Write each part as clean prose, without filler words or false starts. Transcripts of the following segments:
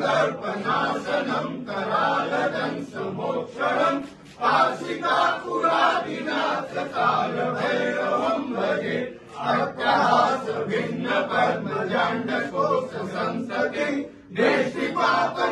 संकल्पनाशनं करालदंशमोक्षणं पाशिकाकुरादिनाथकालभैरवं भजे अट्टहास भिन्न पद्मजाण्डकोश संसति देशिपाप।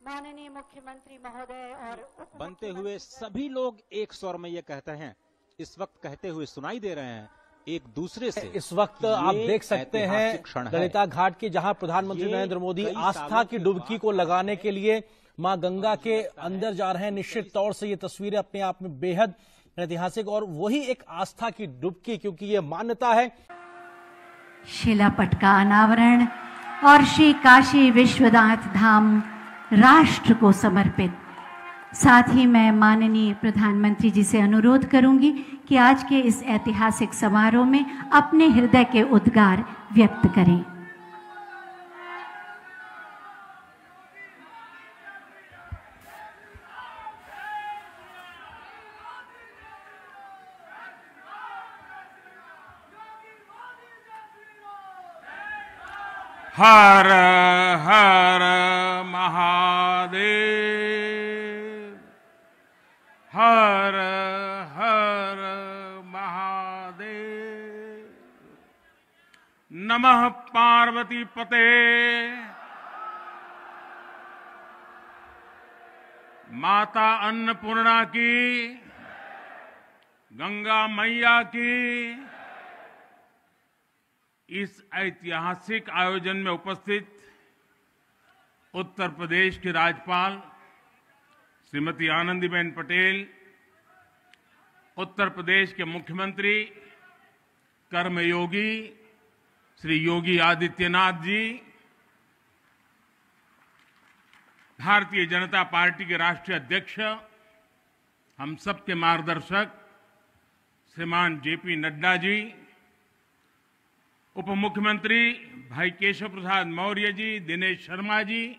माननीय मुख्यमंत्री महोदय और बनते हुए सभी लोग एक स्वर में ये कहते हैं, इस वक्त कहते हुए सुनाई दे रहे हैं एक दूसरे से। इस वक्त आप देख सकते हैं ललिता घाट की, जहां प्रधानमंत्री नरेंद्र मोदी आस्था की डुबकी को लगाने के लिए मां गंगा के अंदर जा रहे हैं। निश्चित तौर से ये तस्वीरें अपने आप में बेहद ऐतिहासिक और वही एक आस्था की डुबकी, क्योंकि ये मान्यता है। शिलापट का अनावरण और श्री काशी विश्वनाथ धाम राष्ट्र को समर्पित। साथ ही मैं माननीय प्रधानमंत्री जी से अनुरोध करूंगी कि आज के इस ऐतिहासिक समारोह में अपने हृदय के उद्गार व्यक्त करें। हर हर महादेव, हर हर महादेव। नमः पार्वती पते, माता अन्नपूर्णा की, गंगा मैया की। इस ऐतिहासिक आयोजन में उपस्थित उत्तर प्रदेश की राज्यपाल श्रीमती आनंदीबेन पटेल, उत्तर प्रदेश के मुख्यमंत्री कर्मयोगी श्री योगी आदित्यनाथ जी, भारतीय जनता पार्टी के राष्ट्रीय अध्यक्ष, हम सबके मार्गदर्शक श्रीमान जेपी नड्डा जी, उप मुख्यमंत्री भाई केशव प्रसाद मौर्य जी, दिनेश शर्मा जी,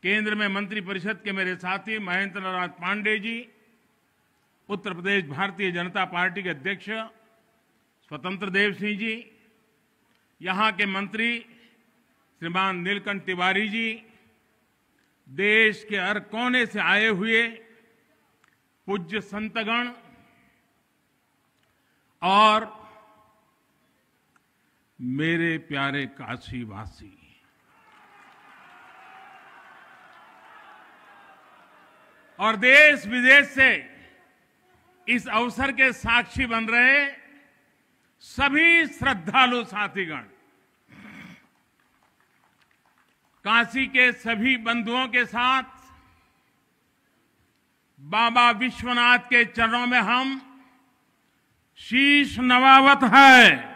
केंद्र में मंत्रिपरिषद के मेरे साथी महेंद्र नाथ पांडे जी, उत्तर प्रदेश भारतीय जनता पार्टी के अध्यक्ष स्वतंत्र देव सिंह जी, यहां के मंत्री श्रीमान नीलकंठ तिवारी जी, देश के हर कोने से आए हुए पूज्य संतगण और मेरे प्यारे काशीवासी। और देश विदेश से इस अवसर के साक्षी बन रहे सभी श्रद्धालु साथीगण, काशी के सभी बंधुओं के साथ बाबा विश्वनाथ के चरणों में हम शीश नवावत है।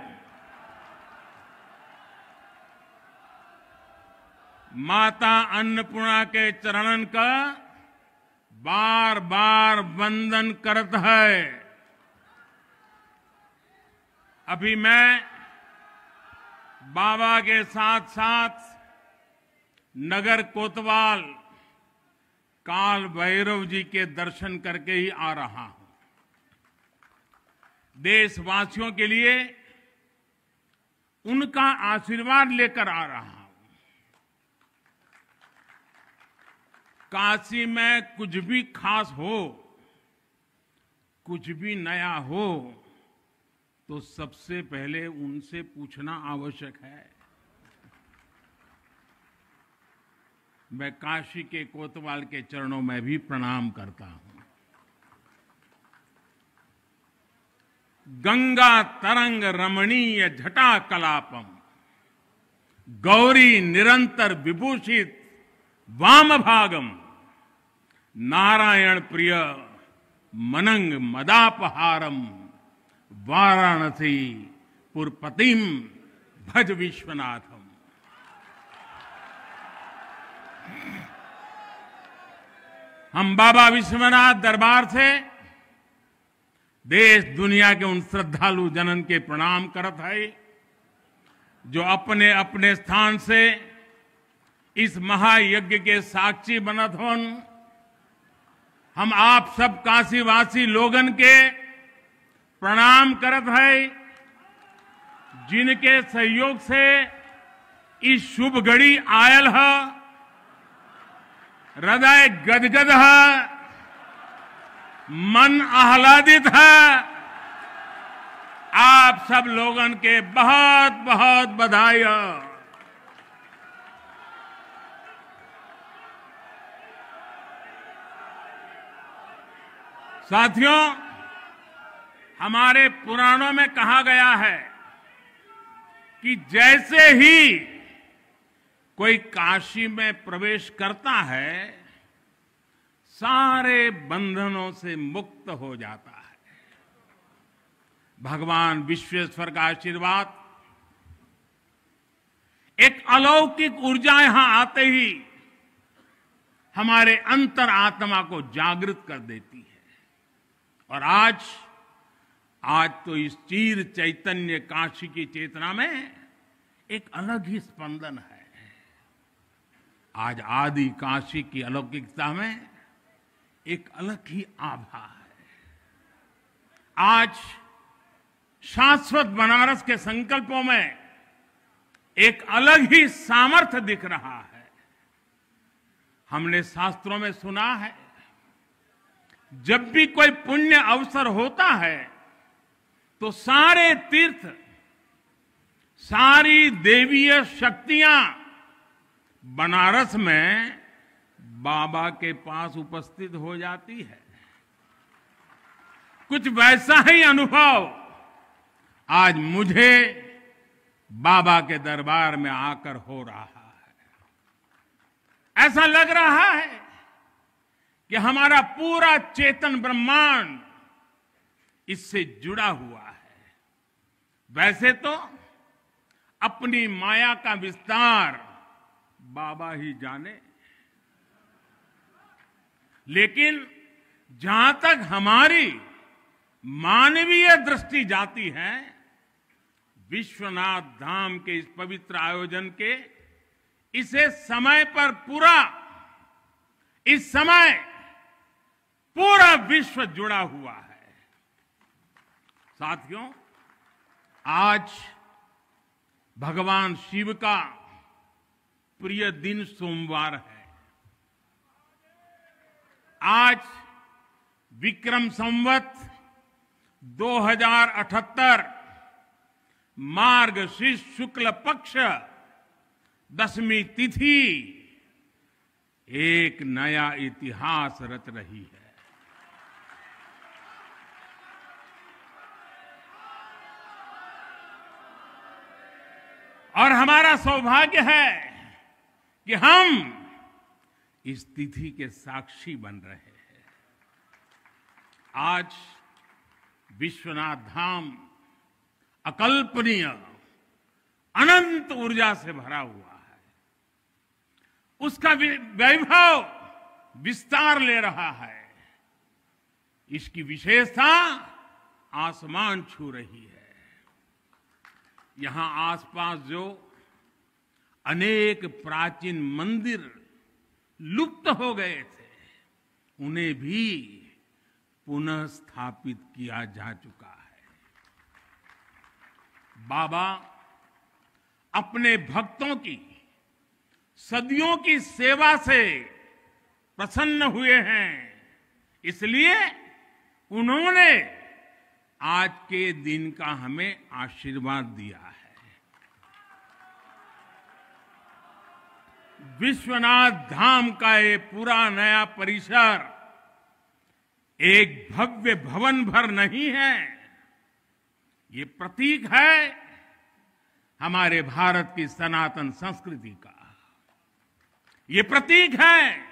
माता अन्नपूर्णा के चरणन का बार बार वंदन करत है। अभी मैं बाबा के साथ साथ नगर कोतवाल काल भैरव जी के दर्शन करके ही आ रहा हूं। देशवासियों के लिए उनका आशीर्वाद लेकर आ रहा हूं। काशी में कुछ भी खास हो, कुछ भी नया हो, तो सबसे पहले उनसे पूछना आवश्यक है। मैं काशी के कोतवाल के चरणों में भी प्रणाम करता हूं। गंगा तरंग रमणीय जटा कलापम, गौरी निरंतर विभूषित वाम भागम, नारायण प्रिय मनंग मदापहारम, वाराणसी पुरपतिम भज विश्वनाथम। हम बाबा विश्वनाथ दरबार से देश दुनिया के उन श्रद्धालु जनन के प्रणाम करत है जो अपने अपने स्थान से इस महायज्ञ के साक्षी बनत होन। हम आप सब काशीवासी लोगन के प्रणाम करत है जिनके सहयोग से इस शुभ घड़ी आयल है, हृदय गदगद है, मन आह्लादित है। आप सब लोगन के बहुत बहुत बधाई है। साथियों, हमारे पुराणों में कहा गया है कि जैसे ही कोई काशी में प्रवेश करता है, सारे बंधनों से मुक्त हो जाता है। भगवान विश्वेश्वर का आशीर्वाद, एक अलौकिक ऊर्जा यहां आते ही हमारे अंतर आत्मा को जागृत कर देती है। और आज तो इस चीर चैतन्य काशी की चेतना में एक अलग ही स्पंदन है। आज आदि काशी की अलौकिकता में एक अलग ही आभा है। आज शाश्वत बनारस के संकल्पों में एक अलग ही सामर्थ्य दिख रहा है। हमने शास्त्रों में सुना है, जब भी कोई पुण्य अवसर होता है तो सारे तीर्थ, सारी देवीय शक्तियां बनारस में बाबा के पास उपस्थित हो जाती है। कुछ वैसा ही अनुभव आज मुझे बाबा के दरबार में आकर हो रहा है। ऐसा लग रहा है कि हमारा पूरा चेतन ब्रह्मांड इससे जुड़ा हुआ है। वैसे तो अपनी माया का विस्तार बाबा ही जाने, लेकिन जहां तक हमारी मानवीय दृष्टि जाती है, विश्वनाथ धाम के इस पवित्र आयोजन के इसे समय पर इस समय पूरा विश्व जुड़ा हुआ है। साथियों, आज भगवान शिव का प्रिय दिन सोमवार है। आज विक्रम संवत 2078 मार्गशीर्ष शुक्ल पक्ष 10वीं तिथि एक नया इतिहास रच रही है। और हमारा सौभाग्य है कि हम इस तिथि के साक्षी बन रहे हैं। आज विश्वनाथ धाम अकल्पनीय अनंत ऊर्जा से भरा हुआ है। उसका वैभव विस्तार ले रहा है। इसकी विशेषता आसमान छू रही है। यहां आसपास जो अनेक प्राचीन मंदिर लुप्त हो गए थे, उन्हें भी पुनः स्थापित किया जा चुका है। बाबा अपने भक्तों की सदियों की सेवा से प्रसन्न हुए हैं, इसलिए उन्होंने आज के दिन का हमें आशीर्वाद दिया है। विश्वनाथ धाम का ये पूरा नया परिसर एक भव्य भवन भर नहीं है, ये प्रतीक है हमारे भारत की सनातन संस्कृति का। ये प्रतीक है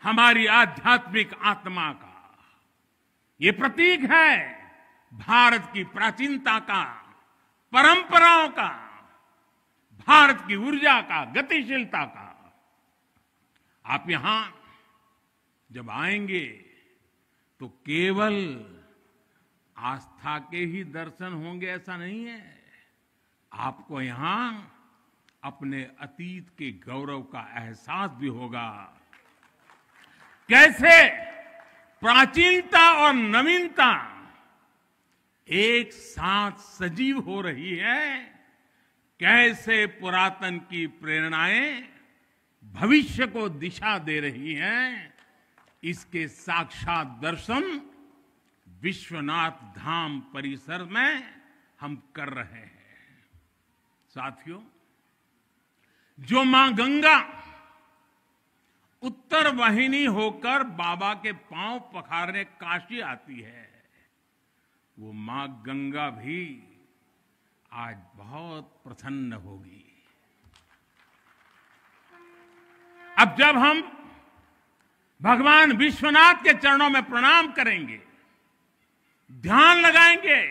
हमारी आध्यात्मिक आत्मा का। ये प्रतीक है भारत की प्राचीनता का, परंपराओं का, भारत की ऊर्जा का, गतिशीलता का। आप यहां जब आएंगे तो केवल आस्था के ही दर्शन होंगे ऐसा नहीं है। आपको यहां अपने अतीत के गौरव का एहसास भी होगा। कैसे प्राचीनता और नवीनता एक साथ सजीव हो रही है। कैसे पुरातन की प्रेरणाएं भविष्य को दिशा दे रही हैं, इसके साक्षात दर्शन विश्वनाथ धाम परिसर में हम कर रहे हैं। साथियों, जो मां गंगा उत्तर वाहिनी होकर बाबा के पांव पखारने काशी आती है, वो मां गंगा भी आज बहुत प्रसन्न होगी। अब जब हम भगवान विश्वनाथ के चरणों में प्रणाम करेंगे, ध्यान लगाएंगे,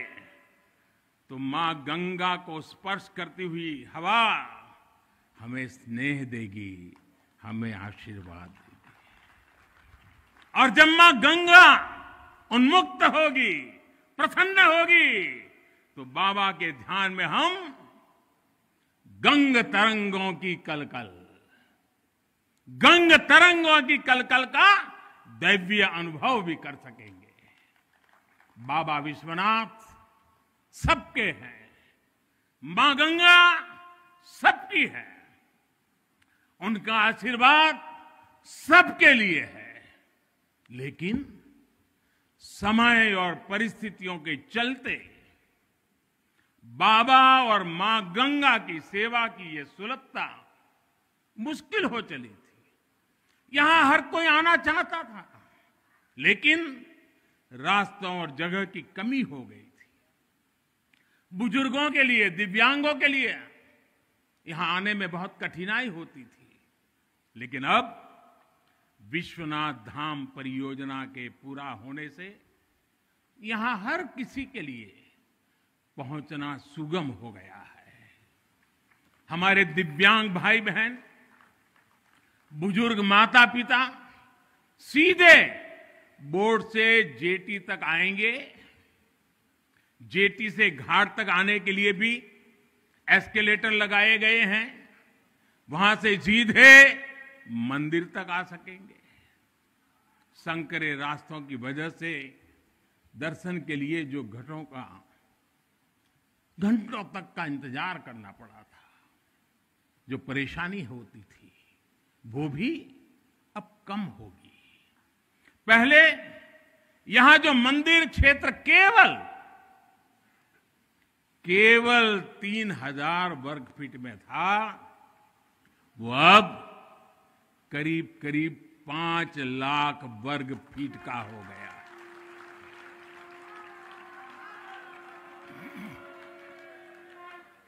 तो मां गंगा को स्पर्श करती हुई हवा हमें स्नेह देगी, हमें आशीर्वाद देगी। और जब मां गंगा उन्मुक्त होगी, प्रसन्न होगी, तो बाबा के ध्यान में हम गंग तरंगों की कलकल, गंग तरंगों की कलकल का दैवीय अनुभव भी कर सकेंगे। बाबा विश्वनाथ सबके हैं, मां गंगा सबकी है, उनका आशीर्वाद सबके लिए है। लेकिन समय और परिस्थितियों के चलते बाबा और मां गंगा की सेवा की ये सुलभता मुश्किल हो चली थी। यहां हर कोई आना चाहता था, लेकिन रास्तों और जगह की कमी हो गई थी। बुजुर्गों के लिए, दिव्यांगों के लिए यहां आने में बहुत कठिनाई होती थी। लेकिन अब विश्वनाथ धाम परियोजना के पूरा होने से यहां हर किसी के लिए पहुंचना सुगम हो गया है। हमारे दिव्यांग भाई बहन, बुजुर्ग माता पिता सीधे बोर्ड से जेटी तक आएंगे। जेटी से घाट तक आने के लिए भी एस्केलेटर लगाए गए हैं, वहां से सीधे मंदिर तक आ सकेंगे। संकरे रास्तों की वजह से दर्शन के लिए जो घंटों तक का इंतजार करना पड़ा था, जो परेशानी होती थी, वो भी अब कम होगी। पहले यहां जो मंदिर क्षेत्र केवल 3000 वर्ग फीट में था, वो अब करीब करीब 5 लाख वर्ग फीट का हो गया।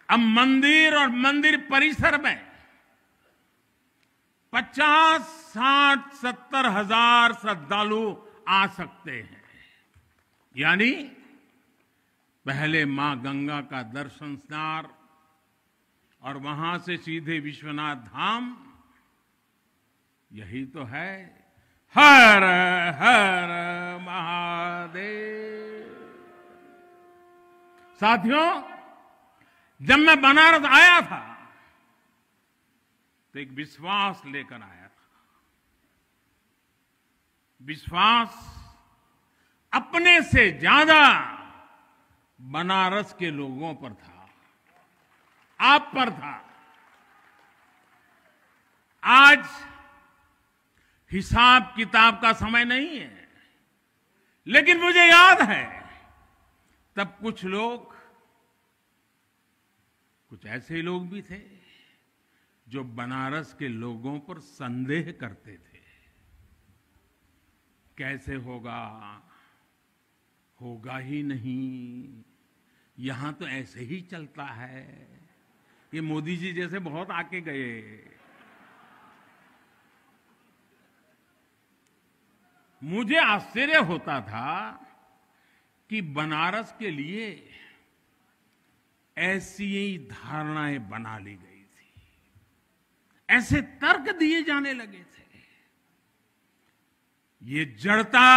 अब मंदिर और मंदिर परिसर में 50, 60, 70 हजार श्रद्धालु आ सकते हैं। यानी पहले मां गंगा का दर्शन स्नान और वहां से सीधे विश्वनाथ धाम, यही तो है। हर हर महादेव। साथियों, जब मैं बनारस आया था तो एक विश्वास लेकर आया था। विश्वास अपने से ज्यादा बनारस के लोगों पर था, आप पर था। आज हिसाब किताब का समय नहीं है, लेकिन मुझे याद है तब कुछ ऐसे लोग भी थे जो बनारस के लोगों पर संदेह करते थे। कैसे होगा ही नहीं, यहां तो ऐसे ही चलता है। ये मोदी जी जैसे बहुत आके गए। मुझे आश्चर्य होता था कि बनारस के लिए ऐसी ही धारणाएं बना ली गई थी, ऐसे तर्क दिए जाने लगे थे। ये जड़ता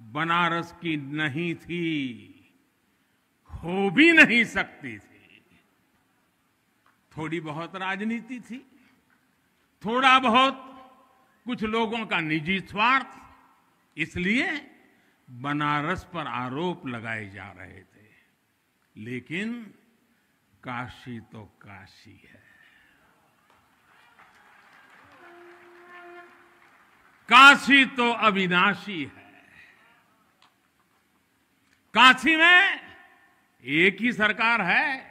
बनारस की नहीं थी, हो भी नहीं सकती थी। थोड़ी बहुत राजनीति थी, थोड़ा बहुत कुछ लोगों का निजी स्वार्थ, इसलिए बनारस पर आरोप लगाए जा रहे थे, लेकिन काशी तो काशी है। काशी तो अविनाशी है। काशी में एक ही सरकार है।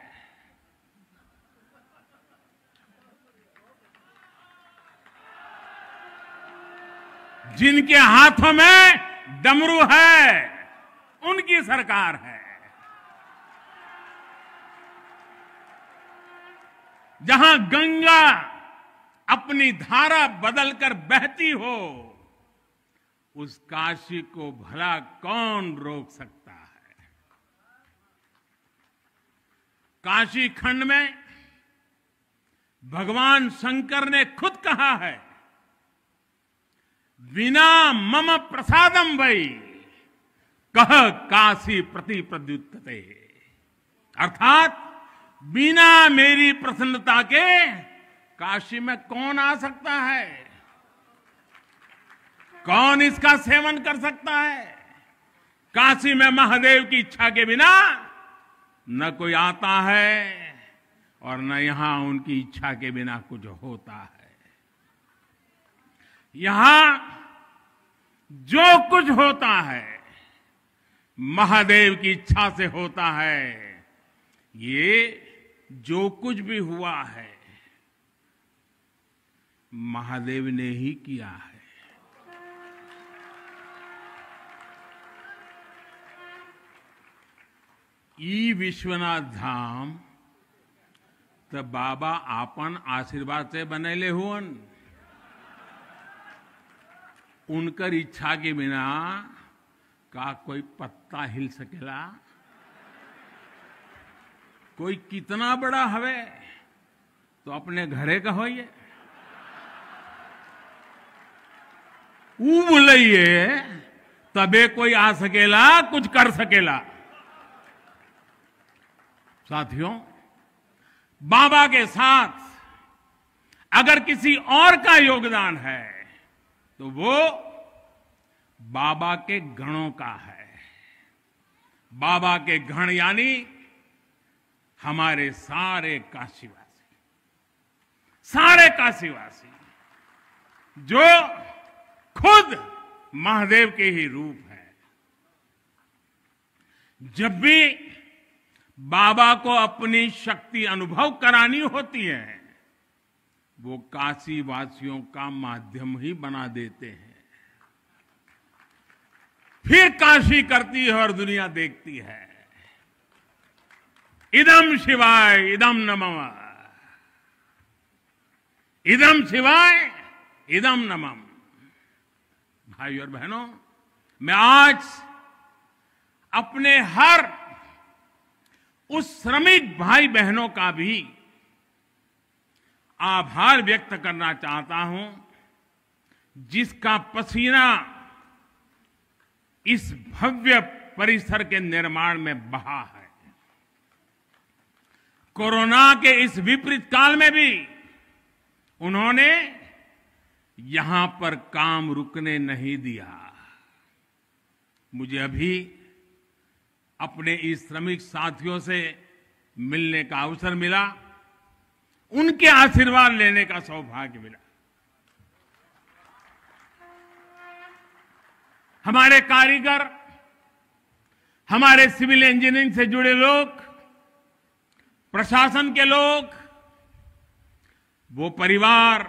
जिनके हाथों में डमरू है, उनकी सरकार है। जहां गंगा अपनी धारा बदलकर बहती हो, उस काशी को भला कौन रोक सकता है? काशी खंड में भगवान शंकर ने खुद कहा है, विना मम प्रसादम वै कह काशी प्रति प्रद्युत्ते, अर्थात बिना मेरी प्रसन्नता के काशी में कौन आ सकता है? कौन इसका सेवन कर सकता है? काशी में महादेव की इच्छा के बिना न कोई आता है और न यहां उनकी इच्छा के बिना कुछ होता है। यहां जो कुछ होता है महादेव की इच्छा से होता है। ये जो कुछ भी हुआ है महादेव ने ही किया है। ई विश्वनाथ धाम तो बाबा आपन आशीर्वाद से बनेले हुअन। उनकर इच्छा के बिना का कोई पत्ता हिल सकेला? कोई कितना बड़ा हवे तो अपने घरे का होइए, ऊ बोलिए तबे कोई आ सकेला, कुछ कर सकेला। साथियों, बाबा के साथ अगर किसी और का योगदान है तो वो बाबा के गणों का है। बाबा के गण यानी हमारे सारे काशीवासी, सारे काशीवासी जो खुद महादेव के ही रूप है। जब भी बाबा को अपनी शक्ति अनुभव करानी होती है, वो काशी वासियों का माध्यम ही बना देते हैं। फिर काशी करती है और दुनिया देखती है। इदम शिवाय इदम नमः, इदम शिवाय इदम नमः। भाई और बहनों, मैं आज अपने हर उस श्रमिक भाई बहनों का भी आभार व्यक्त करना चाहता हूं जिसका पसीना इस भव्य परिसर के निर्माण में बहा है। कोरोना के इस विपरीत काल में भी उन्होंने यहां पर काम रुकने नहीं दिया। मुझे अभी अपने इस श्रमिक साथियों से मिलने का अवसर मिला, उनके आशीर्वाद लेने का सौभाग्य मिला। हमारे कारीगर, हमारे सिविल इंजीनियरिंग से जुड़े लोग, प्रशासन के लोग, वो परिवार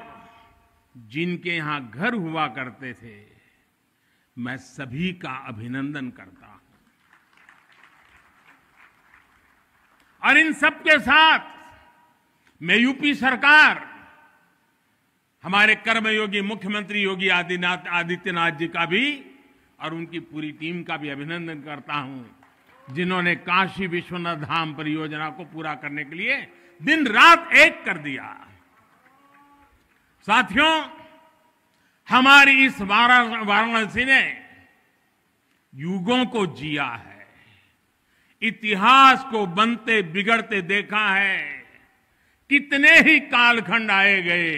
जिनके यहां घर हुआ करते थे, मैं सभी का अभिनंदन करता हूं। और इन सबके साथ मैं यूपी सरकार, हमारे कर्मयोगी मुख्यमंत्री योगी आदित्यनाथ जी का भी और उनकी पूरी टीम का भी अभिनंदन करता हूं, जिन्होंने काशी विश्वनाथ धाम परियोजना को पूरा करने के लिए दिन रात एक कर दिया। साथियों, हमारी इस वाराणसी ने युगों को जिया है, इतिहास को बनते बिगड़ते देखा है। कितने ही कालखंड आए गए,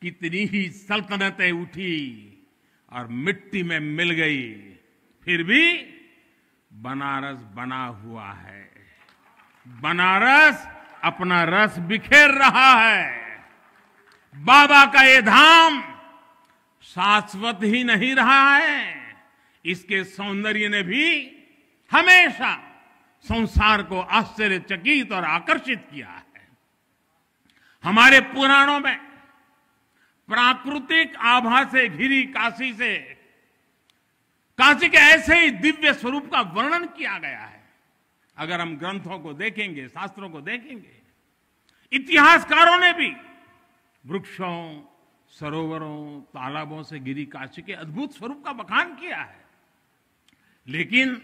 कितनी ही सल्तनतें उठी और मिट्टी में मिल गई, फिर भी बनारस बना हुआ है। बनारस अपना रस बिखेर रहा है। बाबा का ये धाम शाश्वत ही नहीं रहा है, इसके सौंदर्य ने भी हमेशा संसार को आश्चर्यचकित और आकर्षित किया है। हमारे पुराणों में प्राकृतिक आभा से घिरी काशी के ऐसे ही दिव्य स्वरूप का वर्णन किया गया है। अगर हम ग्रंथों को देखेंगे, शास्त्रों को देखेंगे, इतिहासकारों ने भी वृक्षों, सरोवरों, तालाबों से घिरी काशी के अद्भुत स्वरूप का बखान किया है। लेकिन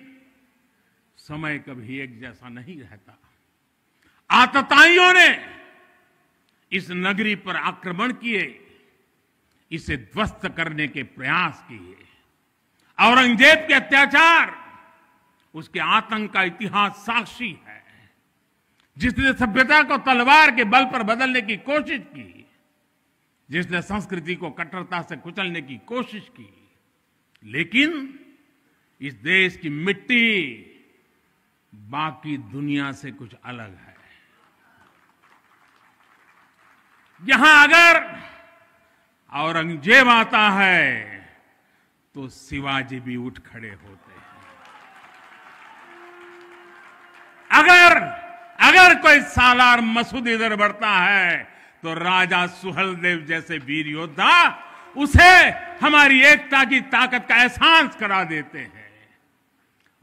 समय कभी एक जैसा नहीं रहता। आतताइयों ने इस नगरी पर आक्रमण किए, इसे ध्वस्त करने के प्रयास किए। औरंगजेब के अत्याचार, उसके आतंक का इतिहास साक्षी है। जिसने सभ्यता को तलवार के बल पर बदलने की कोशिश की, जिसने संस्कृति को कट्टरता से कुचलने की कोशिश की, लेकिन इस देश की मिट्टी बाकी दुनिया से कुछ अलग है। यहां अगर औरंगजेब आता है तो शिवाजी भी उठ खड़े होते हैं। अगर कोई सालार मसूद इधर बढ़ता है तो राजा सुहेलदेव जैसे वीर योद्धा उसे हमारी एकता की ताकत का एहसास करा देते हैं।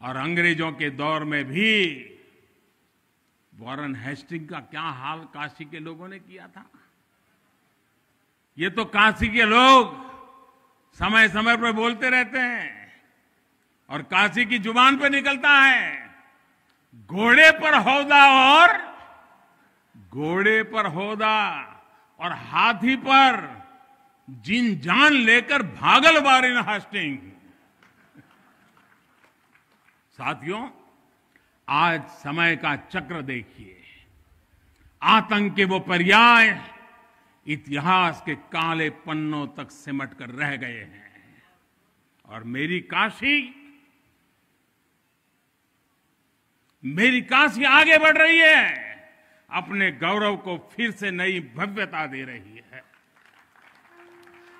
और अंग्रेजों के दौर में भी वॉरेन हेस्टिंग का क्या हाल काशी के लोगों ने किया था। ये तो काशी के लोग समय समय पर बोलते रहते हैं और काशी की जुबान पर निकलता है, घोड़े पर हौदा और हाथी पर जिन जान लेकर भागल वॉरेन हेस्टिंग। साथियों, आज समय का चक्र देखिए। आतंक के वो पर्याय इतिहास के काले पन्नों तक सिमट कर रह गए हैं और मेरी काशी आगे बढ़ रही है, अपने गौरव को फिर से नई भव्यता दे रही है।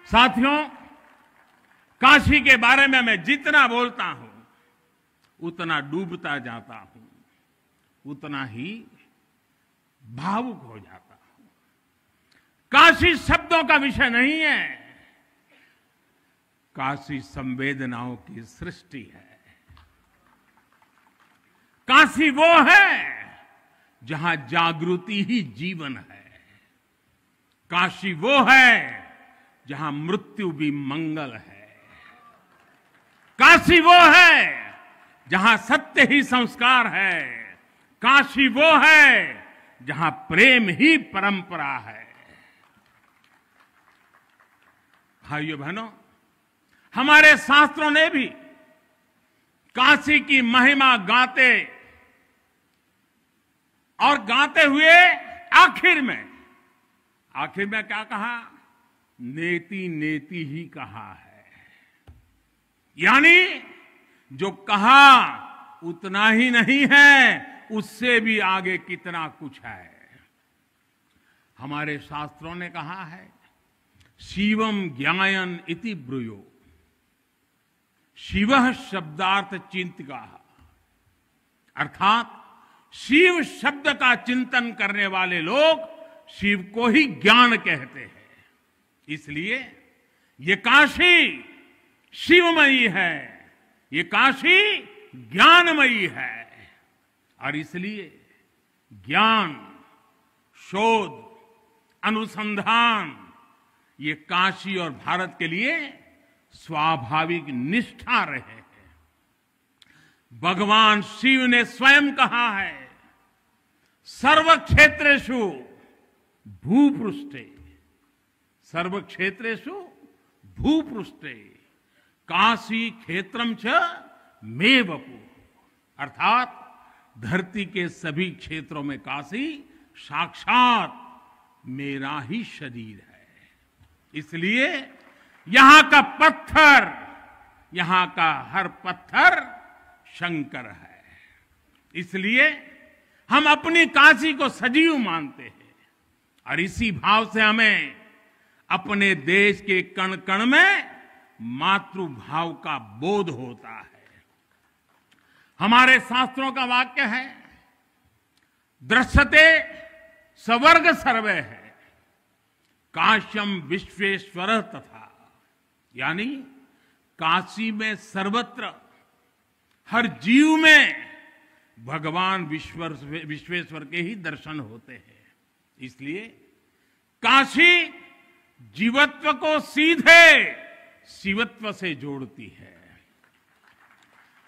साथियों, काशी के बारे में मैं जितना बोलता हूं उतना डूबता जाता हूं, उतना ही भावुक हो जाता हूं। काशी शब्दों का विषय नहीं है, काशी संवेदनाओं की सृष्टि है। काशी वो है जहां जागृति ही जीवन है। काशी वो है जहां मृत्यु भी मंगल है। काशी वो है जहां सत्य ही संस्कार है। काशी वो है जहां प्रेम ही परंपरा है। भाइयों बहनों, हमारे शास्त्रों ने भी काशी की महिमा गाते हुए आखिर में क्या कहा? नेति नेति ही कहा है। यानी जो कहा उतना ही नहीं है, उससे भी आगे कितना कुछ है। हमारे शास्त्रों ने कहा है, शिवम ज्ञायन इति ब्रूयो, शिवः शब्दार्थ चिंतका, अर्थात शिव शब्द का चिंतन करने वाले लोग शिव को ही ज्ञान कहते हैं। इसलिए ये काशी शिवमयी है, ये काशी ज्ञानमयी है। और इसलिए ज्ञान, शोध, अनुसंधान ये काशी और भारत के लिए स्वाभाविक निष्ठा रहे हैं। भगवान शिव ने स्वयं कहा है, सर्व क्षेत्रेषु भूपृष्ठे, सर्व क्षेत्रेषु भूपृष्ठे काशी क्षेत्रम च मे वपु, अर्थात धरती के सभी क्षेत्रों में काशी साक्षात मेरा ही शरीर है। इसलिए यहां का पत्थर, यहां का हर पत्थर शंकर है। इसलिए हम अपनी काशी को सजीव मानते हैं और इसी भाव से हमें अपने देश के कण कण में मातृभाव का बोध होता है। हमारे शास्त्रों का वाक्य है, दृश्यते स्वर्ग सर्वे है, काश्यम विश्वेश्वर तथा, यानी काशी में सर्वत्र हर जीव में भगवान विश्वेश्वर के ही दर्शन होते हैं। इसलिए काशी जीवत्व को सीधे शिवत्व से जोड़ती है।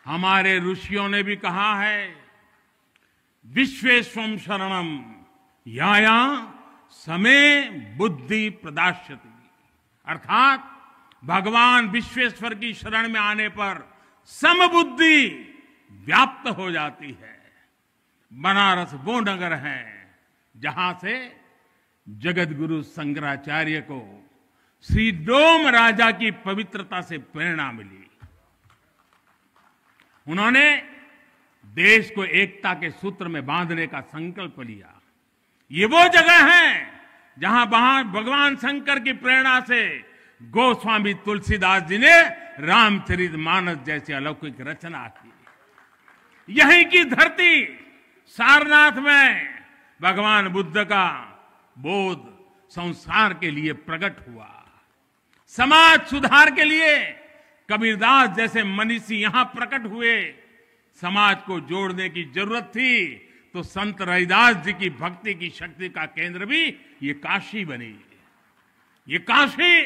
हमारे ऋषियों ने भी कहा है, विश्वेश्वम शरणम याया समे बुद्धि प्रदास्यति, अर्थात भगवान विश्वेश्वर की शरण में आने पर समबुद्धि व्याप्त हो जाती है। बनारस वो नगर है जहां से जगत गुरु शंकराचार्य को श्री डोम राजा की पवित्रता से प्रेरणा मिली। उन्होंने देश को एकता के सूत्र में बांधने का संकल्प लिया। ये वो जगह है जहां भगवान शंकर की प्रेरणा से गोस्वामी तुलसीदास जी ने रामचरितमानस जैसी अलौकिक रचना की। यहीं की धरती सारनाथ में भगवान बुद्ध का बोध संसार के लिए प्रकट हुआ। समाज सुधार के लिए कबीरदास जैसे मनीषी यहां प्रकट हुए। समाज को जोड़ने की जरूरत थी तो संत रविदास जी की भक्ति की शक्ति का केंद्र भी ये काशी बनी। ये काशी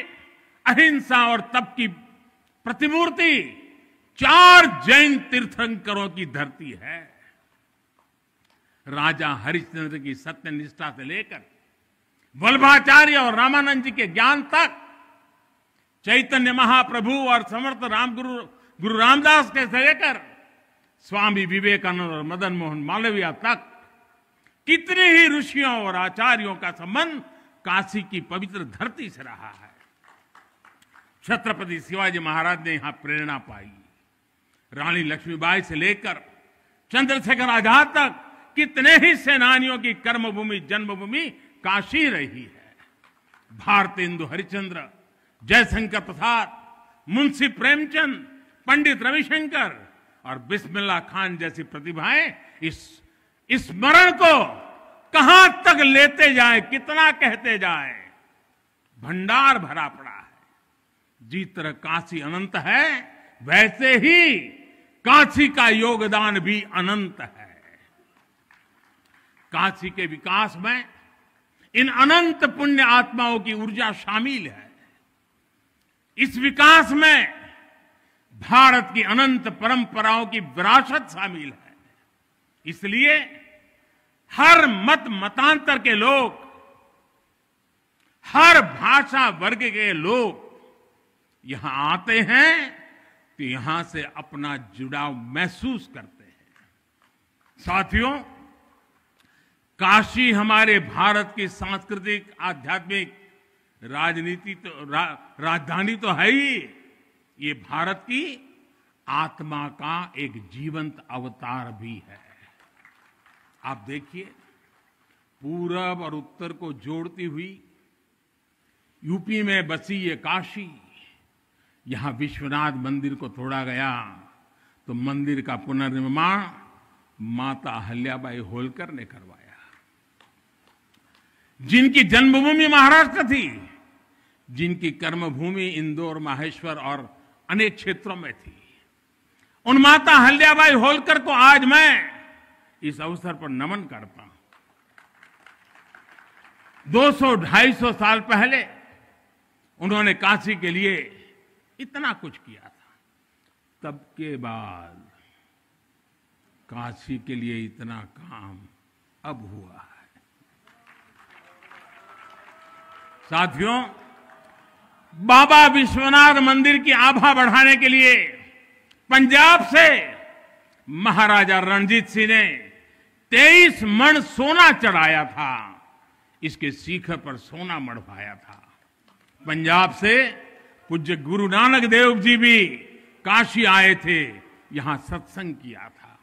अहिंसा और तप की प्रतिमूर्ति 4 जैन तीर्थंकरों की धरती है। राजा हरिश्चंद्र की सत्यनिष्ठा से लेकर वल्लभाचार्य और रामानंद जी के ज्ञान तक, चैतन्य महाप्रभु और समर्थ गुरु रामदास के से लेकर स्वामी विवेकानंद और मदन मोहन मालवीय तक कितने ही ऋषियों और आचार्यों का संबंध काशी की पवित्र धरती से रहा है। छत्रपति शिवाजी महाराज ने यहां प्रेरणा पाई। रानी लक्ष्मीबाई से लेकर चंद्रशेखर आजाद तक कितने ही सेनानियों की कर्मभूमि जन्मभूमि काशी रही है। भारतेंदु हरिश्चंद्र, जयशंकर प्रसाद, मुंशी प्रेमचंद, पंडित रविशंकर और बिस्मिल्लाह खान जैसी प्रतिभाएं इस स्मरण को कहां तक लेते जाएं, कितना कहते जाएं, भंडार भरा पड़ा है। जिस तरह काशी अनंत है वैसे ही काशी का योगदान भी अनंत है। काशी के विकास में इन अनंत पुण्य आत्माओं की ऊर्जा शामिल है। इस विकास में भारत की अनंत परंपराओं की विरासत शामिल है। इसलिए हर मत मतांतर के लोग, हर भाषा वर्ग के लोग यहां आते हैं तो यहां से अपना जुड़ाव महसूस करते हैं। साथियों, काशी हमारे भारत की सांस्कृतिक, आध्यात्मिक, राजधानी तो है ही, ये भारत की आत्मा का एक जीवंत अवतार भी है। आप देखिए, पूरब और उत्तर को जोड़ती हुई यूपी में बसी ये काशी, यहां विश्वनाथ मंदिर को तोड़ा गया तो मंदिर का पुनर्निर्माण माता अहल्याबाई होलकर ने करवाया। जिनकी जन्मभूमि महाराष्ट्र थी, जिनकी कर्मभूमि इंदौर, माहेश्वर और अनेक क्षेत्रों में थी, उन माता अहल्याबाई होलकर को आज मैं इस अवसर पर नमन करता हूं। 200-250 साल पहले उन्होंने काशी के लिए इतना कुछ किया था, तब के बाद काशी के लिए इतना काम अब हुआ है। साथियों, बाबा विश्वनाथ मंदिर की आभा बढ़ाने के लिए पंजाब से महाराजा रणजीत सिंह ने 23 मण सोना चढ़ाया था। इसके शिखर पर सोना मढ़वाया था। पंजाब से पूज्य गुरु नानक देव जी भी काशी आए थे, यहां सत्संग किया था।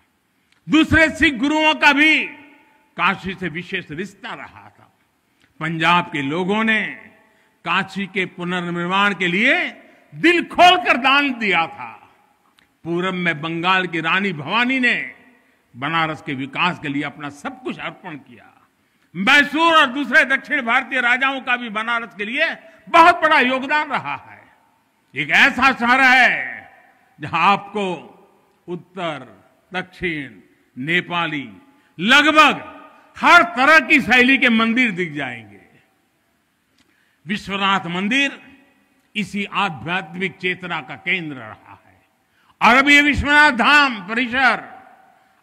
दूसरे सिख गुरुओं का भी काशी से विशेष रिश्ता रहा था। पंजाब के लोगों ने काशी के पुनर्निर्माण के लिए दिल खोलकर दान दिया था। पूरब में बंगाल की रानी भवानी ने बनारस के विकास के लिए अपना सब कुछ अर्पण किया। मैसूर और दूसरे दक्षिण भारतीय राजाओं का भी बनारस के लिए बहुत बड़ा योगदान रहा है। एक ऐसा शहर है जहां आपको उत्तर, दक्षिण, नेपाली, लगभग हर तरह की शैली के मंदिर दिख जाएंगे। विश्वनाथ मंदिर इसी आध्यात्मिक चेतना का केंद्र रहा है और अब ये विश्वनाथ धाम परिसर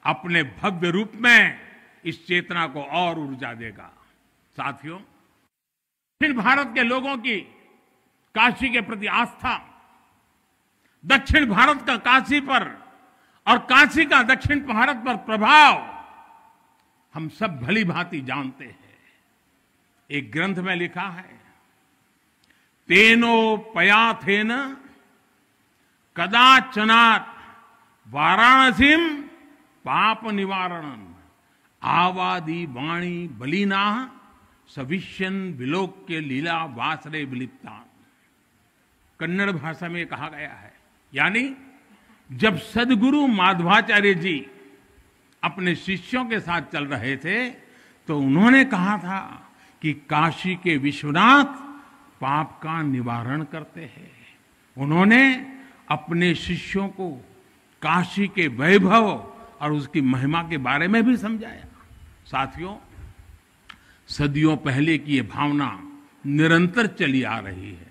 अपने भव्य रूप में इस चेतना को और ऊर्जा देगा। साथियों, दक्षिण भारत के लोगों की काशी के प्रति आस्था, दक्षिण भारत का काशी पर और काशी का दक्षिण भारत पर प्रभाव हम सब भली भांति जानते हैं। एक ग्रंथ में लिखा है, तेनो पयाथेन कदाचनात् वाराणसीम पाप निवारणम आवादी वाणी बलिना सविष्यन विलोक्य लीला वासरे विलिप्तान। कन्नड़ भाषा में कहा गया है, यानी जब सदगुरु माधवाचार्य जी अपने शिष्यों के साथ चल रहे थे तो उन्होंने कहा था कि काशी के विश्वनाथ पाप का निवारण करते हैं। उन्होंने अपने शिष्यों को काशी के वैभव और उसकी महिमा के बारे में भी समझाया। साथियों, सदियों पहले की ये भावना निरंतर चली आ रही है।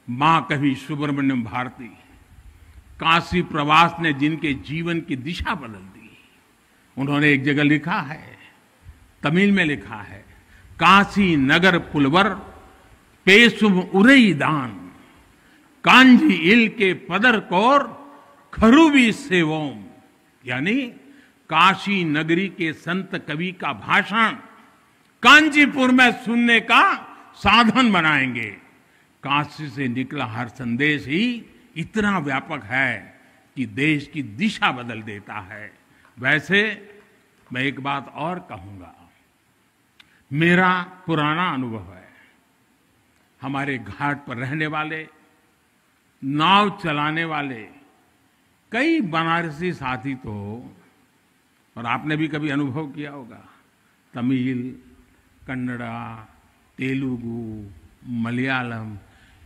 मां कवि सुब्रमण्यम भारती काशी प्रवास ने जिनके जीवन की दिशा बदल दी, उन्होंने एक जगह लिखा है, तमिल में लिखा है, काशी नगर पुलवर पेसुम उरई दान कांजी इल के पदर कोर खरूबी सेवोम। यानी काशी नगरी के संत कवि का भाषण कांचीपुर में सुनने का साधन बनाएंगे। काशी से निकला हर संदेश ही इतना व्यापक है कि देश की दिशा बदल देता है। वैसे मैं एक बात और कहूंगा, मेरा पुराना अनुभव है, हमारे घाट पर रहने वाले, नाव चलाने वाले कई बनारसी साथी तो, और आपने भी कभी अनुभव किया होगा, तमिल, कन्नड़ा, तेलुगु, मलयालम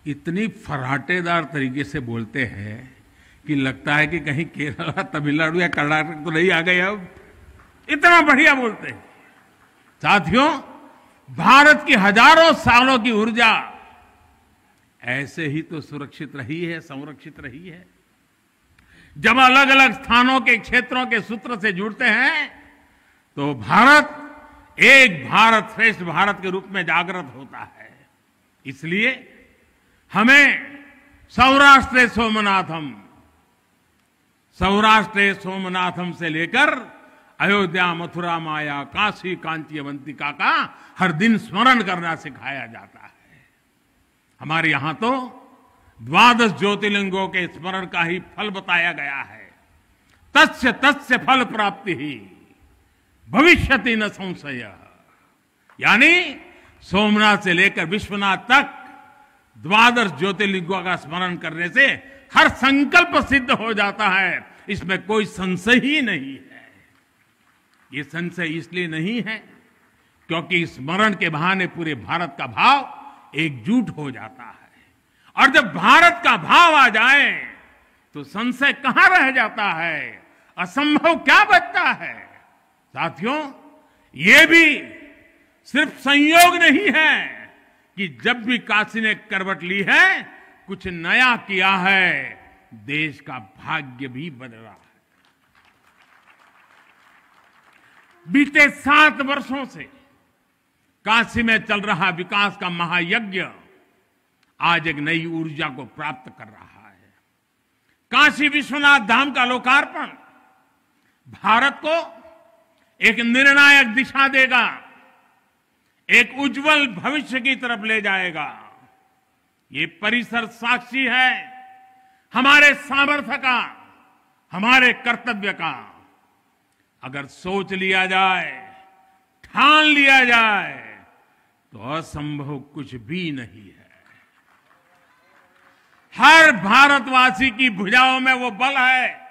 इतनी फर्राटेदार तरीके से बोलते हैं कि लगता है कि कहीं केरला, तमिलनाडु या कर्नाटक तो नहीं आ गए। अब इतना बढ़िया बोलते हैं। साथियों, भारत की हजारों सालों की ऊर्जा ऐसे ही तो सुरक्षित रही है, संरक्षित रही है। जब अलग अलग स्थानों के क्षेत्रों के सूत्र से जुड़ते हैं तो भारत एक भारत श्रेष्ठ भारत के रूप में जागृत होता है। इसलिए हमें सौराष्ट्र सोमनाथम से लेकर अयोध्या, मथुरा, माया, काशी, कांची, अवंतिका का हर दिन स्मरण करना सिखाया जाता है। हमारे यहां तो 12 ज्योतिर्लिंगों के स्मरण का ही फल बताया गया है। तस्य तस्य फल प्राप्ति ही भविष्यति न संशय। यानी सोमनाथ से लेकर विश्वनाथ तक 12 ज्योतिर्लिंगों का स्मरण करने से हर संकल्प सिद्ध हो जाता है, इसमें कोई संशय ही नहीं है। ये संशय इसलिए नहीं है क्योंकि स्मरण के बहाने पूरे भारत का भाव एकजुट हो जाता है, और जब भारत का भाव आ जाए तो संशय कहां रह जाता है, असंभव क्या बचता है। साथियों, ये भी सिर्फ संयोग नहीं है कि जब भी काशी ने करवट ली है, कुछ नया किया है, देश का भाग्य भी बदला है। बीते 7 वर्षों से काशी में चल रहा विकास का महायज्ञ आज एक नई ऊर्जा को प्राप्त कर रहा है। काशी विश्वनाथ धाम का लोकार्पण भारत को एक निर्णायक दिशा देगा, एक उज्जवल भविष्य की तरफ ले जाएगा। ये परिसर साक्षी है हमारे सामर्थ्य का, हमारे कर्तव्य का अगर सोच लिया जाए, ठान लिया जाए, तो असंभव कुछ भी नहीं है। हर भारतवासी की भुजाओं में वो बल है,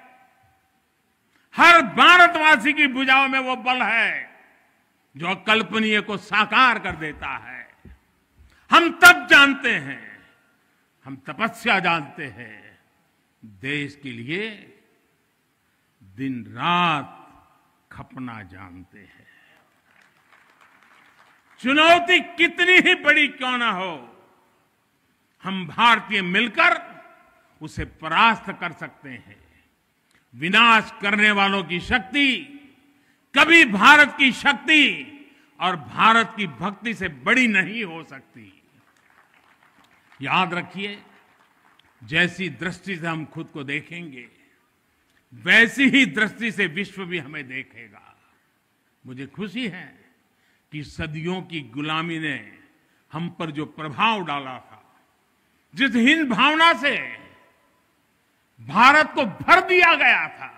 हर भारतवासी की भुजाओं में वो बल है जो अकल्पनीय को साकार कर देता है। हम तब जानते हैं, हम तपस्या जानते हैं, देश के लिए दिन रात खपना जानते हैं। चुनौती कितनी ही बड़ी क्यों ना हो, हम भारतीय मिलकर उसे परास्त कर सकते हैं। विनाश करने वालों की शक्ति कभी भारत की शक्ति और भारत की भक्ति से बड़ी नहीं हो सकती। याद रखिए, जैसी दृष्टि से हम खुद को देखेंगे, वैसी ही दृष्टि से विश्व भी हमें देखेगा। मुझे खुशी है कि सदियों की गुलामी ने हम पर जो प्रभाव डाला था, जिस हीन भावना से भारत को भर दिया गया था,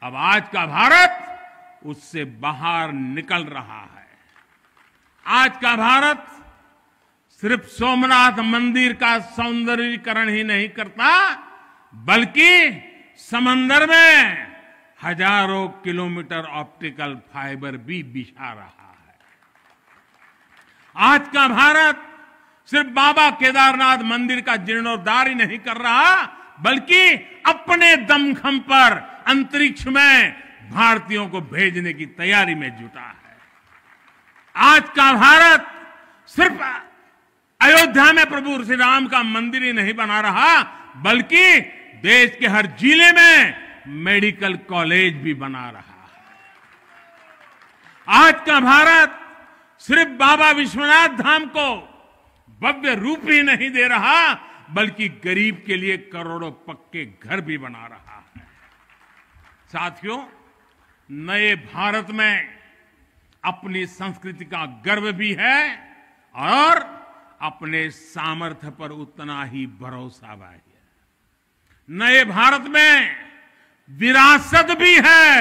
अब आज का भारत उससे बाहर निकल रहा है। आज का भारत सिर्फ सोमनाथ मंदिर का सौंदर्यीकरण ही नहीं करता, बल्कि समंदर में हजारों किलोमीटर ऑप्टिकल फाइबर भी बिछा रहा है। आज का भारत सिर्फ बाबा केदारनाथ मंदिर का जीर्णोद्धार ही नहीं कर रहा, बल्कि अपने दमखम पर अंतरिक्ष में भारतीयों को भेजने की तैयारी में जुटा है। आज का भारत सिर्फ अयोध्या में प्रभु श्री राम का मंदिर ही नहीं बना रहा, बल्कि देश के हर जिले में मेडिकल कॉलेज भी बना रहा है। आज का भारत सिर्फ बाबा विश्वनाथ धाम को भव्य रूप ही नहीं दे रहा, बल्कि गरीब के लिए करोड़ों पक्के घर भी बना रहा है। साथियों, नए भारत में अपनी संस्कृति का गर्व भी है और अपने सामर्थ्य पर उतना ही भरोसा भी है। नए भारत में विरासत भी है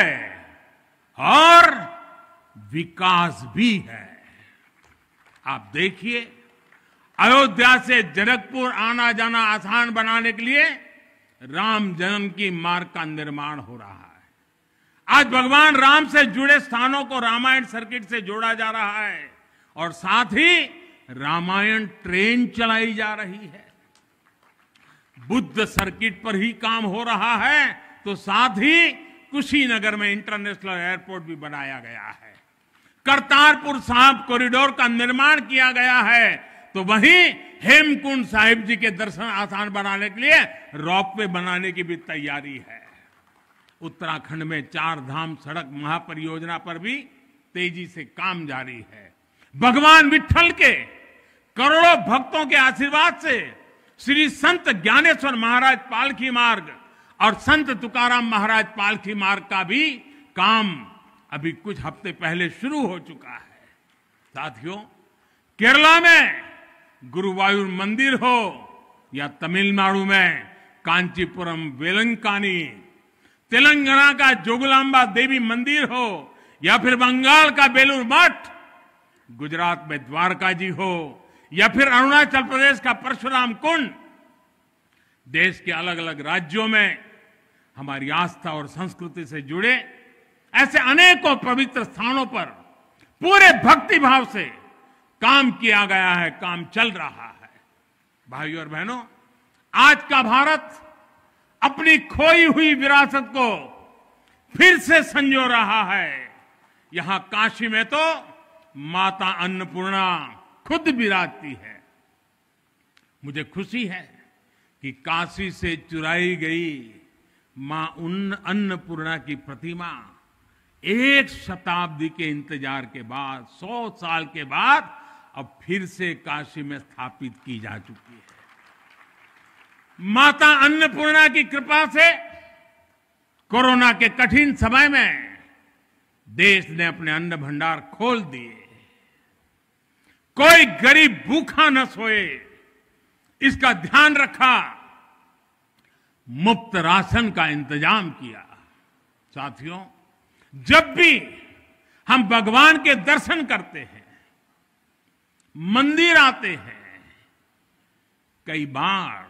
और विकास भी है। आप देखिए, अयोध्या से जनकपुर आना जाना आसान बनाने के लिए राम जन्म की मार्ग का निर्माण हो रहा है। आज भगवान राम से जुड़े स्थानों को रामायण सर्किट से जोड़ा जा रहा है और साथ ही रामायण ट्रेन चलाई जा रही है। बुद्ध सर्किट पर ही काम हो रहा है, तो साथ ही कुशीनगर में इंटरनेशनल एयरपोर्ट भी बनाया गया है। करतारपुर साहिब कॉरिडोर का निर्माण किया गया है, तो वहीं हेमकुंड साहिब जी के दर्शन आसान बनाने के लिए रोपवे बनाने की भी तैयारी है। उत्तराखंड में 4 धाम सड़क महापरियोजना पर भी तेजी से काम जारी है। भगवान विट्ठल के करोड़ों भक्तों के आशीर्वाद से श्री संत ज्ञानेश्वर महाराज पालकी मार्ग और संत तुकाराम महाराज पालकी मार्ग का भी काम अभी कुछ हफ्ते पहले शुरू हो चुका है। साथियों, केरला में गुरुवायूर मंदिर हो या तमिलनाडु में कांचीपुरम वेलंकानी, तेलंगाना का जोगलांबा देवी मंदिर हो या फिर बंगाल का बेलूर मठ, गुजरात में द्वारका जी हो या फिर अरुणाचल प्रदेश का परशुराम कुंड, देश के अलग अलग राज्यों में हमारी आस्था और संस्कृति से जुड़े ऐसे अनेकों पवित्र स्थानों पर पूरे भक्ति भाव से काम किया गया है, काम चल रहा है। भाइयों और बहनों, आज का भारत अपनी खोई हुई विरासत को फिर से संजो रहा है। यहां काशी में तो माता अन्नपूर्णा खुद विराजती है। मुझे खुशी है कि काशी से चुराई गई मां अन्नपूर्णा की प्रतिमा 1 शताब्दी के इंतजार के बाद, 100 साल के बाद अब फिर से काशी में स्थापित की जा चुकी है। माता अन्नपूर्णा की कृपा से कोरोना के कठिन समय में देश ने अपने अन्न भंडार खोल दिए। कोई गरीब भूखा न सोए, इसका ध्यान रखा। मुफ्त राशन का इंतजाम किया। साथियों, जब भी हम भगवान के दर्शन करते हैं, मंदिर आते हैं, कई बार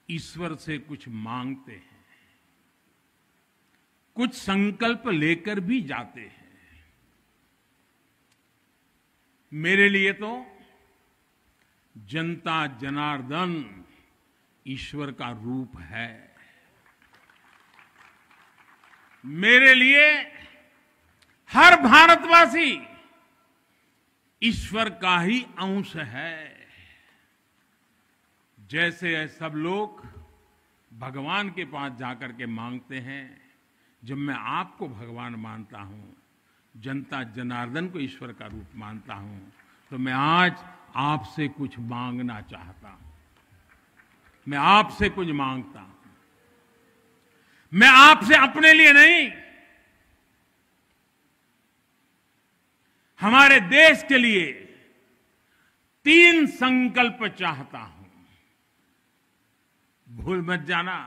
ईश्वर से कुछ मांगते हैं, कुछ संकल्प लेकर भी जाते हैं। मेरे लिए तो जनता जनार्दन ईश्वर का रूप है। मेरे लिए हर भारतवासी ईश्वर का ही अंश है। जैसे सब लोग भगवान के पास जाकर के मांगते हैं, जब मैं आपको भगवान मानता हूं, जनता जनार्दन को ईश्वर का रूप मानता हूं, तो मैं आज आपसे कुछ मांगना चाहता हूं। मैं आपसे कुछ मांगता हूं। मैं आपसे अपने लिए नहीं, हमारे देश के लिए 3 संकल्प चाहता हूं। भूल मत जाना,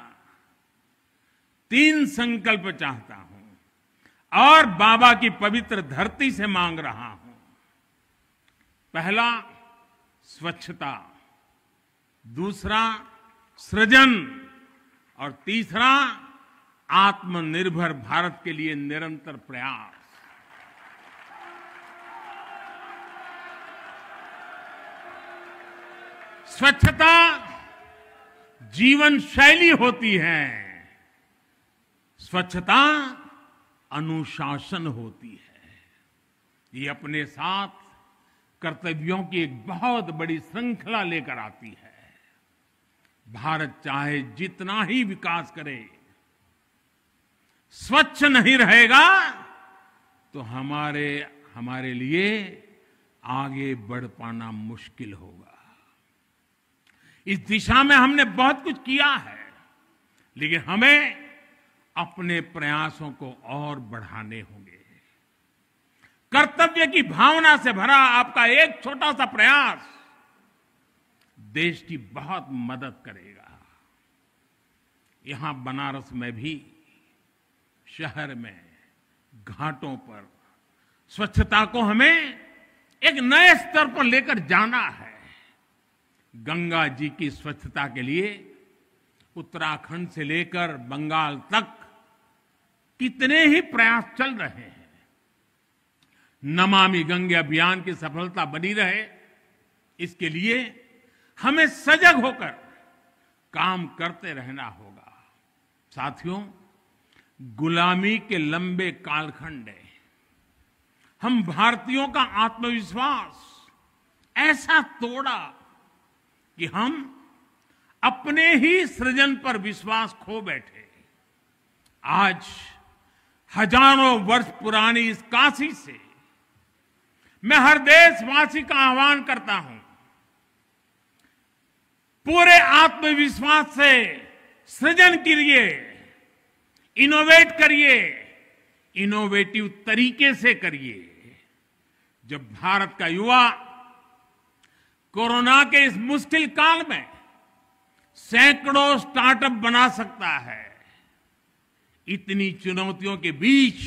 3 संकल्प चाहता हूं और बाबा की पवित्र धरती से मांग रहा हूं। पहला, स्वच्छता, दूसरा, सृजन, और तीसरा, आत्मनिर्भर भारत के लिए निरंतर प्रयास। स्वच्छता जीवन शैली होती है, स्वच्छता अनुशासन होती है। ये अपने साथ कर्तव्यों की एक बहुत बड़ी श्रृंखला लेकर आती है। भारत चाहे जितना ही विकास करे, स्वच्छ नहीं रहेगा तो हमारे लिए आगे बढ़ पाना मुश्किल होगा। इस दिशा में हमने बहुत कुछ किया है, लेकिन हमें अपने प्रयासों को और बढ़ाने होंगे। कर्तव्य की भावना से भरा आपका एक छोटा सा प्रयास देश की बहुत मदद करेगा। यहां बनारस में भी, शहर में, घाटों पर स्वच्छता को हमें एक नए स्तर पर लेकर जाना है। गंगा जी की स्वच्छता के लिए उत्तराखंड से लेकर बंगाल तक कितने ही प्रयास चल रहे हैं। नमामि गंगे अभियान की सफलता बनी रहे, इसके लिए हमें सजग होकर काम करते रहना होगा। साथियों, गुलामी के लंबे कालखंड में हम भारतीयों का आत्मविश्वास ऐसा तोड़ा कि हम अपने ही सृजन पर विश्वास खो बैठे। आज हजारों वर्ष पुरानी इस काशी से मैं हर देशवासी का आह्वान करता हूं, पूरे आत्मविश्वास से सृजन करिए, इनोवेट करिए, इनोवेटिव तरीके से करिए। जब भारत का युवा कोरोना के इस मुश्किल काल में सैकड़ों स्टार्टअप बना सकता है, इतनी चुनौतियों के बीच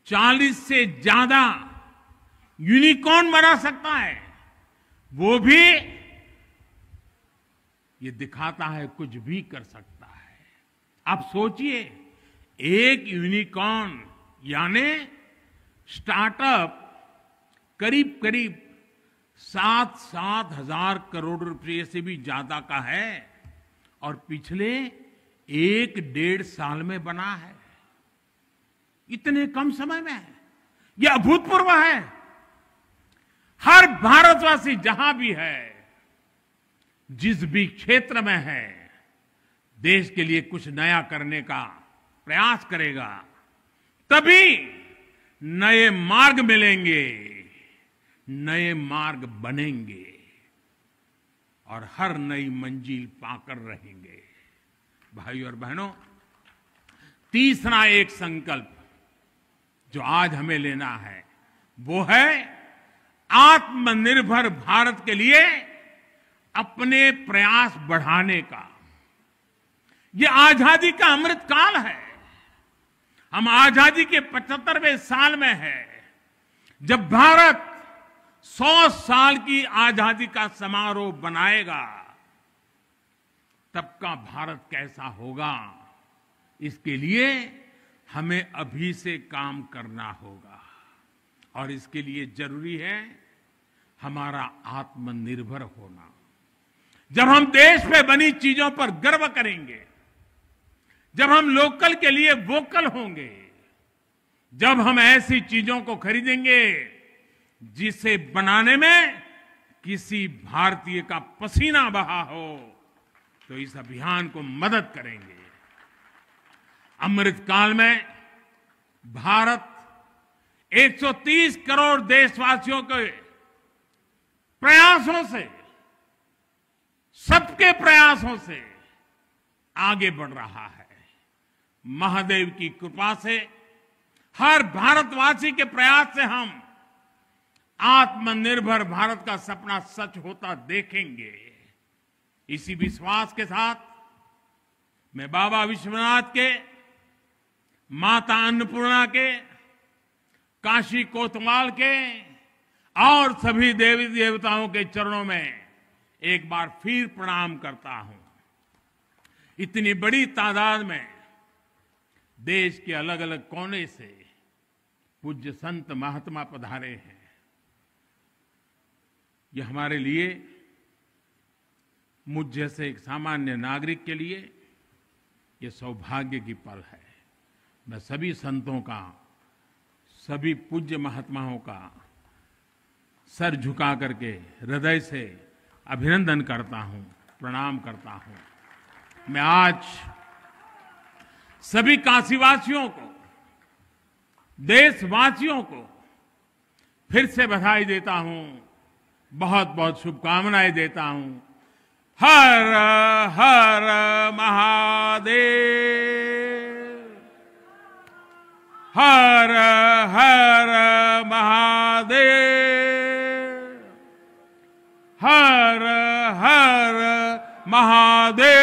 40 से ज्यादा यूनिकॉर्न बना सकता है, वो भी ये दिखाता है कुछ भी कर सकता है। आप सोचिए, एक यूनिकॉर्न यानी स्टार्टअप करीब करीब 7 हजार करोड़ रुपए से भी ज्यादा का है और पिछले 1-1.5 साल में बना है। इतने कम समय में यह अभूतपूर्व है। हर भारतवासी जहां भी है, जिस भी क्षेत्र में है, देश के लिए कुछ नया करने का प्रयास करेगा, तभी नए मार्ग मिलेंगे, नए मार्ग बनेंगे और हर नई मंजिल पाकर रहेंगे। भाइयों और बहनों, तीसरा एक संकल्प जो आज हमें लेना है वो है आत्मनिर्भर भारत के लिए अपने प्रयास बढ़ाने का। ये आजादी का अमृत काल है। हम आजादी के 75वें साल में हैं, जब भारत 100 साल की आजादी का समारोह बनाएगा, तब का भारत कैसा होगा, इसके लिए हमें अभी से काम करना होगा। और इसके लिए जरूरी है हमारा आत्मनिर्भर होना। जब हम देश में बनी चीजों पर गर्व करेंगे, जब हम लोकल के लिए वोकल होंगे, जब हम ऐसी चीजों को खरीदेंगे जिसे बनाने में किसी भारतीय का पसीना बहा हो, तो इस अभियान को मदद करेंगे। अमृत काल में भारत 130 करोड़ देशवासियों के प्रयासों से, सबके प्रयासों से आगे बढ़ रहा है। महादेव की कृपा से, हर भारतवासी के प्रयास से हम आत्मनिर्भर भारत का सपना सच होता देखेंगे। इसी विश्वास के साथ मैं बाबा विश्वनाथ के, माता अन्नपूर्णा के, काशी कोतवाल के और सभी देवी देवताओं के चरणों में एक बार फिर प्रणाम करता हूं। इतनी बड़ी तादाद में देश के अलग अलग कोने से पूज्य संत महात्मा पधारे हैं। यह हमारे लिए, मुझ जैसे एक सामान्य नागरिक के लिए यह सौभाग्य की पल है। मैं सभी संतों का, सभी पूज्य महात्माओं का सर झुका करके हृदय से अभिनंदन करता हूं, प्रणाम करता हूं। मैं आज सभी काशीवासियों को, देशवासियों को फिर से बधाई देता हूं, बहुत बहुत शुभकामनाएं देता हूं। हर हर महादेव, हर हर महादेव, हर हर महादेव।